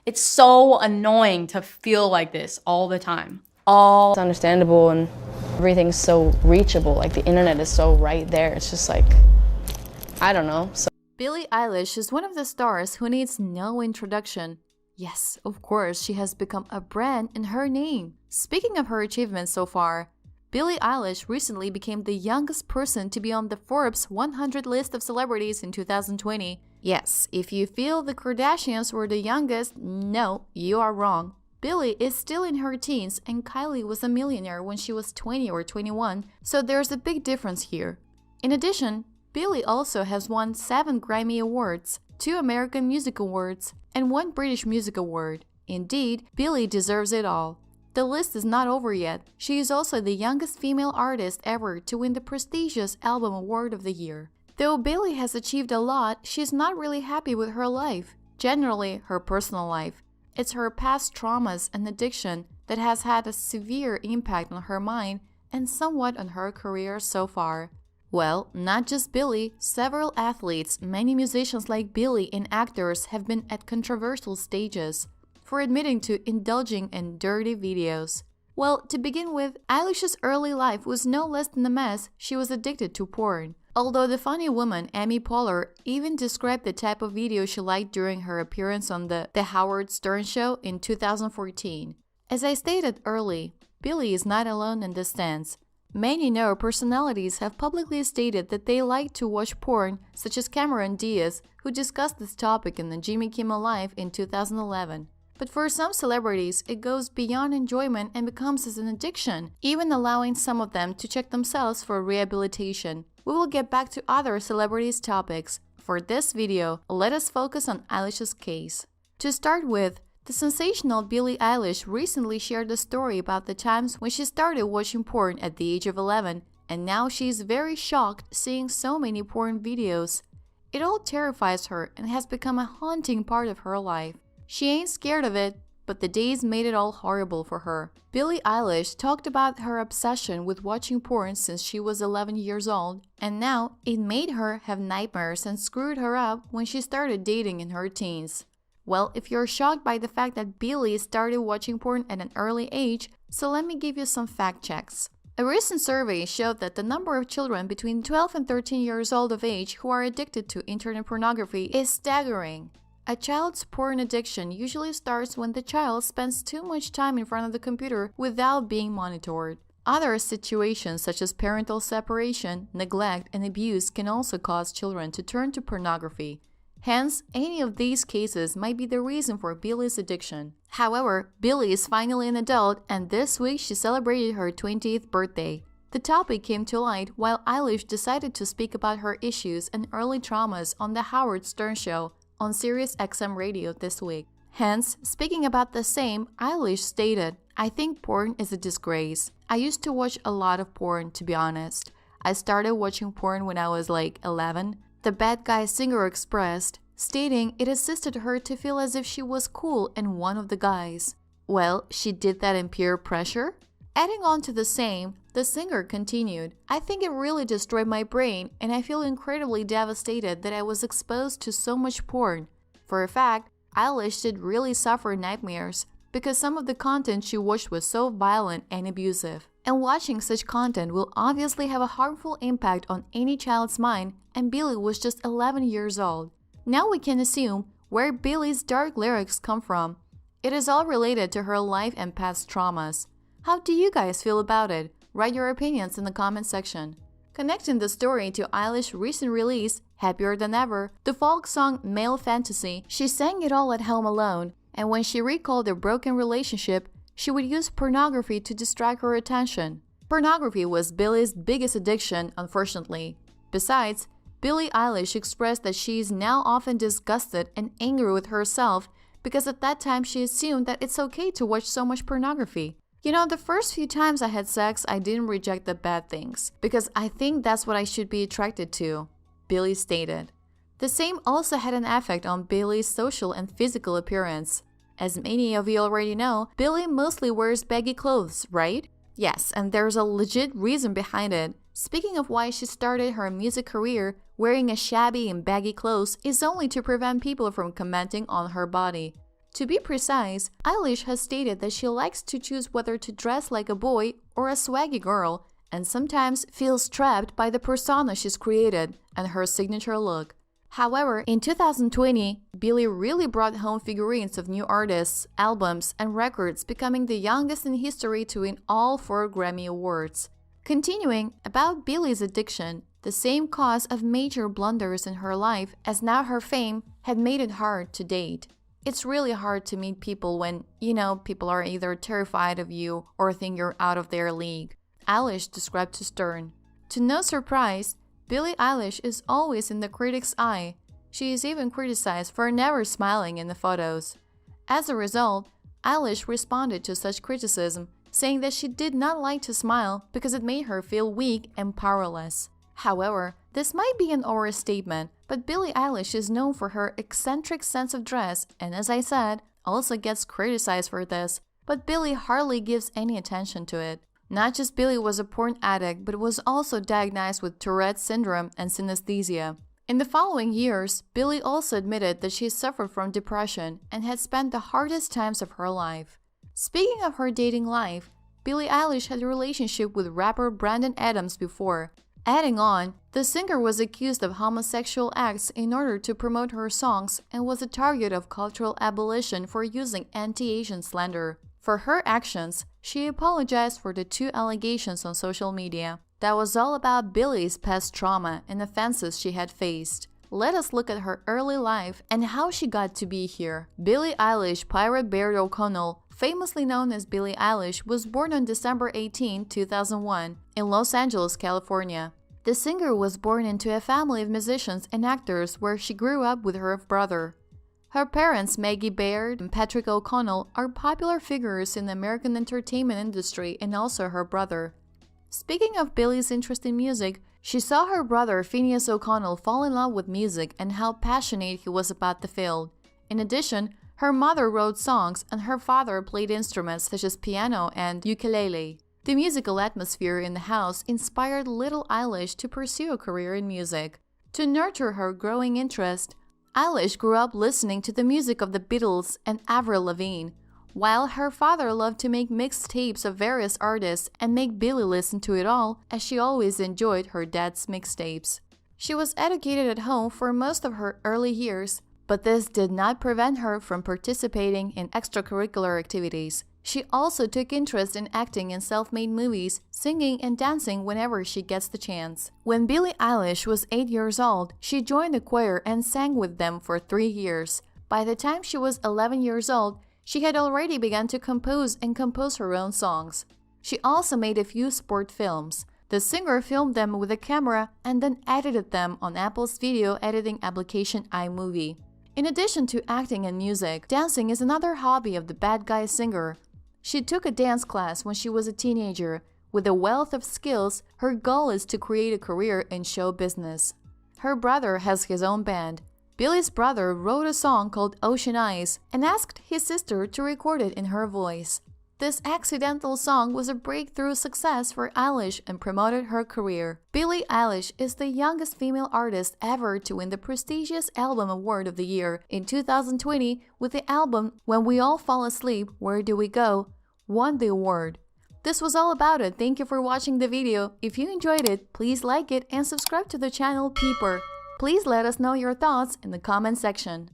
It's so annoying to feel like this all the time. It's understandable and everything's so reachable. Like the internet is so right there. It's just like, I don't know. So Billie Eilish is one of the stars who needs no introduction. Yes, of course, she has become a brand in her name. Speaking of her achievements so far, Billie Eilish recently became the youngest person to be on the Forbes 100 list of celebrities in 2020. Yes, if you feel the Kardashians were the youngest, no, you are wrong. Billie is still in her teens and Kylie was a millionaire when she was 20 or 21, so there's a big difference here. In addition, Billie also has won 7 Grammy Awards, 2 American Music Awards, and 1 British Music Award. Indeed, Billie deserves it all. The list is not over yet. She is also the youngest female artist ever to win the prestigious Album Award of the Year. Though Billie has achieved a lot, she is not really happy with her life, generally her personal life. It's her past traumas and addiction that has had a severe impact on her mind and somewhat on her career so far. Well, not just Billie, several athletes, many musicians like Billie, and actors have been at controversial stages for admitting to indulging in dirty videos. Well, to begin with, Eilish's early life was no less than a mess. She was addicted to porn. Although the funny woman, Amy Poehler, even described the type of video she liked during her appearance on the Howard Stern Show in 2014. As I stated early, Billie is not alone in this stance. Many Nero personalities have publicly stated that they like to watch porn, such as Cameron Diaz, who discussed this topic in the Jimmy Kimmel Live in 2011. But for some celebrities, it goes beyond enjoyment and becomes as an addiction, even allowing some of them to check themselves for rehabilitation. We will get back to other celebrities' topics. For this video, let us focus on Eilish's case. To start with, the sensational Billie Eilish recently shared a story about the times when she started watching porn at the age of 11, and now she is very shocked seeing so many porn videos. It all terrifies her and has become a haunting part of her life. She ain't scared of it, but the days made it all horrible for her. Billie Eilish talked about her obsession with watching porn since she was 11 years old, and now it made her have nightmares and screwed her up when she started dating in her teens. Well, if you're shocked by the fact that Billie started watching porn at an early age, so let me give you some fact checks. A recent survey showed that the number of children between 12 and 13 years old of age who are addicted to internet pornography is staggering. A child's porn addiction usually starts when the child spends too much time in front of the computer without being monitored. Other situations such as parental separation, neglect, and abuse can also cause children to turn to pornography. Hence, any of these cases might be the reason for Billie's addiction. However, Billie is finally an adult, and this week she celebrated her 20th birthday. The topic came to light while Eilish decided to speak about her issues and early traumas on the Howard Stern Show on Sirius XM Radio this week. Hence, speaking about the same, Eilish stated, "I think porn is a disgrace. I used to watch a lot of porn, to be honest. I started watching porn when I was like 11. The bad guy singer expressed, stating it assisted her to feel as if she was cool and one of the guys. Well, she did that in peer pressure?" Adding on to the same, the singer continued, "I think it really destroyed my brain and I feel incredibly devastated that I was exposed to so much porn. For a fact, Eilish did really suffer nightmares because some of the content she watched was so violent and abusive. And watching such content will obviously have a harmful impact on any child's mind, and Billie was just 11 years old. Now we can assume where Billie's dark lyrics come from. It is all related to her life and past traumas. How do you guys feel about it? Write your opinions in the comment section. Connecting the story to Eilish's recent release, Happier Than Ever, the folk song Male Fantasy, she sang it all at home alone, and when she recalled their broken relationship, she would use pornography to distract her attention. Pornography was Billie's biggest addiction, unfortunately. Besides, Billie Eilish expressed that she is now often disgusted and angry with herself because at that time she assumed that it's okay to watch so much pornography. You know, the first few times I had sex, I didn't reject the bad things, because I think that's what I should be attracted to, Billie stated. The same also had an effect on Billie's social and physical appearance. As many of you already know, Billie mostly wears baggy clothes, right? Yes, and there's a legit reason behind it. Speaking of why she started her music career, wearing a shabby and baggy clothes is only to prevent people from commenting on her body. To be precise, Eilish has stated that she likes to choose whether to dress like a boy or a swaggy girl, and sometimes feels trapped by the persona she's created and her signature look. However, in 2020, Billie really brought home figurines of new artists, albums, and records, becoming the youngest in history to win all 4 Grammy Awards. Continuing, about Billie's addiction, the same cause of major blunders in her life as now her fame had made it hard to date. It's really hard to meet people when, people are either terrified of you or think you're out of their league. Eilish described to Stern. To no surprise, Billie Eilish is always in the critic's eye. She is even criticized for never smiling in the photos. As a result, Eilish responded to such criticism, saying that she did not like to smile because it made her feel weak and powerless. However, this might be an overstatement, but Billie Eilish is known for her eccentric sense of dress and, as I said, also gets criticized for this, but Billie hardly gives any attention to it. Not just Billie was a porn addict, but was also diagnosed with Tourette's syndrome and synesthesia. In the following years, Billie also admitted that she suffered from depression and had spent the hardest times of her life. Speaking of her dating life, Billie Eilish had a relationship with rapper Brandon Adams before. Adding on, the singer was accused of homosexual acts in order to promote her songs and was a target of cultural abolition for using anti-Asian slander. For her actions, she apologized for the 2 allegations on social media. That was all about Billie's past trauma and offenses she had faced. Let us look at her early life and how she got to be here. Billie Eilish Pirate Baird O'Connell, famously known as Billie Eilish, was born on December 18, 2001, in Los Angeles, California. The singer was born into a family of musicians and actors where she grew up with her brother. Her parents, Maggie Baird and Patrick O'Connell, are popular figures in the American entertainment industry, and also her brother. Speaking of Billie's interest in music, she saw her brother Phineas O'Connell fall in love with music and how passionate he was about the field. In addition, her mother wrote songs and her father played instruments such as piano and ukulele. The musical atmosphere in the house inspired little Eilish to pursue a career in music. To nurture her growing interest, Eilish grew up listening to the music of the Beatles and Avril Lavigne, while her father loved to make mixtapes of various artists and make Billie listen to it all, as she always enjoyed her dad's mixtapes. She was educated at home for most of her early years, but this did not prevent her from participating in extracurricular activities. She also took interest in acting in self-made movies, singing and dancing whenever she gets the chance. When Billie Eilish was 8 years old, she joined a choir and sang with them for 3 years. By the time she was 11 years old, she had already begun to compose her own songs. She also made a few sport films. The singer filmed them with a camera and then edited them on Apple's video editing application iMovie. In addition to acting and music, dancing is another hobby of the bad guy singer. She took a dance class when she was a teenager. With a wealth of skills, her goal is to create a career in show business. Her brother has his own band. Billie's brother wrote a song called Ocean Eyes and asked his sister to record it in her voice. This accidental song was a breakthrough success for Eilish and promoted her career. Billie Eilish is the youngest female artist ever to win the prestigious Album Award of the Year in 2020 with the album When We All Fall Asleep, Where Do We Go? Won the award. This was all about it. Thank you for watching the video. If you enjoyed it, please like it and subscribe to the channel Peeper. Please let us know your thoughts in the comment section.